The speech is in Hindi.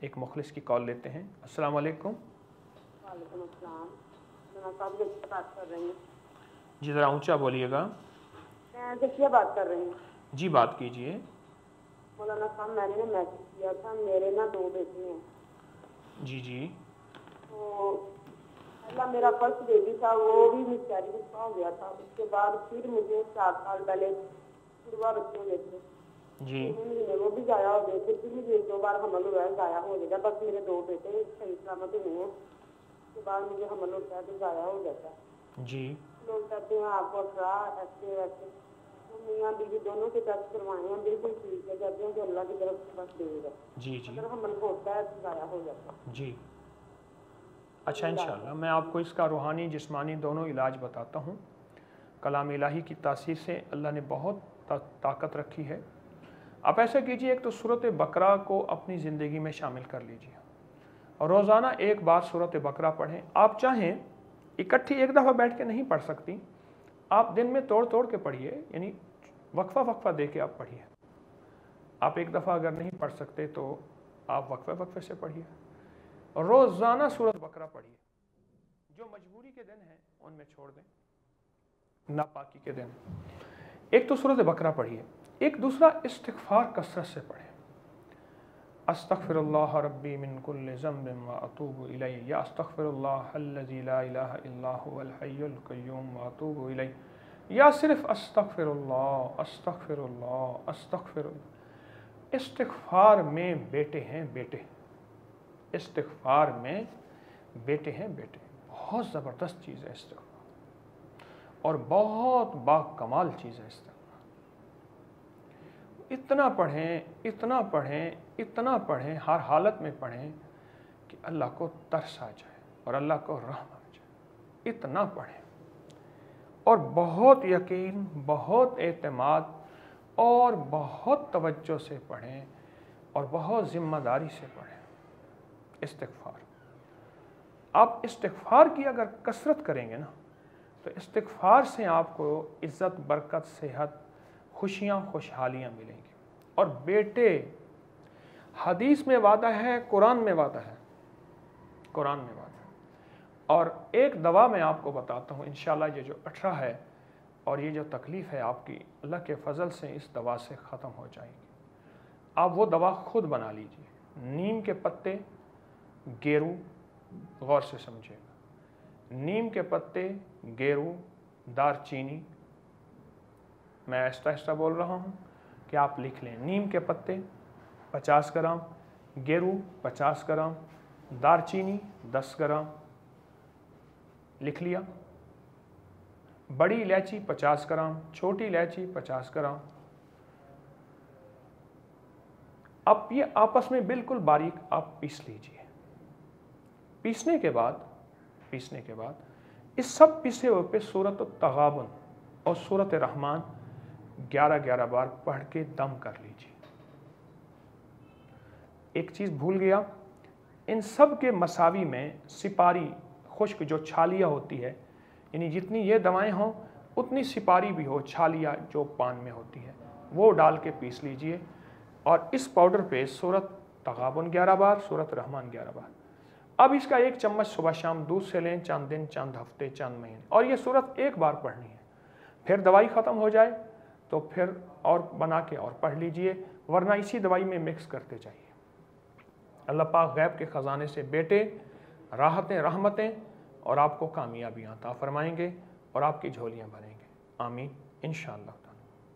एक मुखलिस की कॉल लेते हैं। अस्सलाम वालेकुम। वालेकुम अस्सलाम। मैं साहब से बात कर रही हूँ। जी ज़रा ऊंचा बोलिएगा। मैं जकिया बात कर रही हूँ। जी बात कीजिए। मौलाना साहब मैंने ना मैसेज किया था, मेरे ना 2 बेटे हैं। जी जी। तो पहला मेरा फर्स्ट बेबी था, वो भी मिसकैरेज उसका हो गया था। उसके बाद फिर मुझे 4 साल पहले जुड़वा बच्चे हुए थे। जी 3 महीने वो भी जाया हो गए थे। फिर मुझे 1-2 बार हमल हुआ है, जाया हो गया। बस मेरे 2 बेटे सही सलामत हुए हैं। उसके बाद मुझे हमल होता है तो जाया हो जाता है। जी लोग कहते हैं आपको अठारह ऐसे वैसे, तो मियाँ बीवी दोनों के टेस्ट करवाए हैं, बिल्कुल ठीक है। कहते हैं कि अल्लाह की तरफ से बस देगा, जी जी अगर हमल होता है तो जाया हो जाता है। जी। अच्छा, इंशाअल्लाह मैं आपको इसका रूहानी जिस्मानी दोनों इलाज बताता हूँ। कलाम इलाही की तासीर से अल्लाह ने बहुत ताकत रखी है। आप ऐसा कीजिए, एक तो सूरत बकरा को अपनी ज़िंदगी में शामिल कर लीजिए और रोज़ाना एक बार सूरत बकरा पढ़ें। आप चाहें इकट्ठी एक दफ़ा बैठ के नहीं पढ़ सकती, आप दिन में तोड़ तोड़ के पढ़िए, यानी वक्फा वक्फा दे के आप पढ़िए। आप एक दफ़ा अगर नहीं पढ़ सकते तो आप वक्फे वक्फे से पढ़िए और रोज़ाना सूरत बकरा पढ़िए। जो मजबूरी के दिन हैं उनमें छोड़ दें, नापाकी के दिन। एक तो सूरत बकरा पढ़िए, एक दूसरा इस्तिग़फ़ार कसरत से पढ़ें। अस्तग़फ़िरुल्लाह रब्बी मिन कुल्लि ज़ंबिन व अतूबु इलैहि, या अस्तग़फ़िरुल्लाहल्लज़ी ला इलाहा इल्ला हुवल हय्युल क़य्यूम व अतूबु इलैहि, या सिर्फ अस्तग़फ़िरुल्लाह अस्तग़फ़िरुल्लाह अस्तग़फ़िरुल्लाह। इस्तिग़फ़ार में बेटे हैं बेटे, इस्तिग़फ़ार में बेटे हैं बेटे। बहुत ज़बरदस्त चीज़ है इस्तिग़फ़ार और बहुत बाकमाल चीज़ है इस्तिग़फ़ार। इतना पढ़ें इतना पढ़ें इतना पढ़ें, हर हालत में पढ़ें कि अल्लाह को तरस आ जाए और अल्लाह को रहम आ जाए। इतना पढ़ें और बहुत यकीन, बहुत एतमाद और बहुत तवज्जो से पढ़ें और बहुत ज़िम्मेदारी से पढ़ें इस्तिग़फ़ार। आप इस्तिग़फ़ार की अगर कसरत करेंगे ना, तो इस्तिग़फ़ार से आपको इज़्ज़त, बरकत, सेहत, खुशियाँ, खुशहालियाँ मिलेंगी। और बेटे, हदीस में वादा है, कुरान में वादा है, कुरान में वादा है। और एक दवा मैं आपको बताता हूँ, इंशाअल्लाह ये जो 18 है और ये जो तकलीफ़ है आपकी, अल्लाह के फ़ज़ल से इस दवा से ख़त्म हो जाएगी। आप वो दवा खुद बना लीजिए। नीम के पत्ते, गेरू, गौर से समझिएगा, नीम के पत्ते, गेरू, दारचीनी, मैं आहिस्ता आहिस्ता बोल रहा हूँ कि आप लिख लें। नीम के पत्ते 50 ग्राम, गेरू 50 ग्राम, दारचीनी 10 ग्राम, लिख लिया। बड़ी इलायची 50 ग्राम, छोटी इलायची 50 ग्राम। अब ये आपस में बिल्कुल बारीक आप पीस लीजिए। पीसने के बाद इस सब पिसे हुए पे सूरत तगाबुन और सूरत रहमान 11-11 बार पढ़ के दम कर लीजिए। एक चीज़ भूल गया, इन सब के मसावी में सिपारी खुश्क जो छालिया होती है, यानी जितनी ये दवाएं हों उतनी सिपारी भी हो, छालिया जो पान में होती है, वो डाल के पीस लीजिए। और इस पाउडर पे सूरत तगाबुन 11 बार, सूरत रहमान 11 बार। अब इसका 1 चम्मच सुबह शाम दूध से लें, चंद दिन, चंद हफ्ते, चंद महीने, और ये सूरत एक बार पढ़नी है। फिर दवाई ख़त्म हो जाए तो फिर और बना के और पढ़ लीजिए, वरना इसी दवाई में मिक्स करते जाइए। अल्लाह पाक गैब के ख़जाने से बेटे, राहतें, रहमतें और आपको कामयाबियाँ अता फरमाएंगे और आपकी झोलियाँ भरेंगे। आमीन इंशाअल्लाह।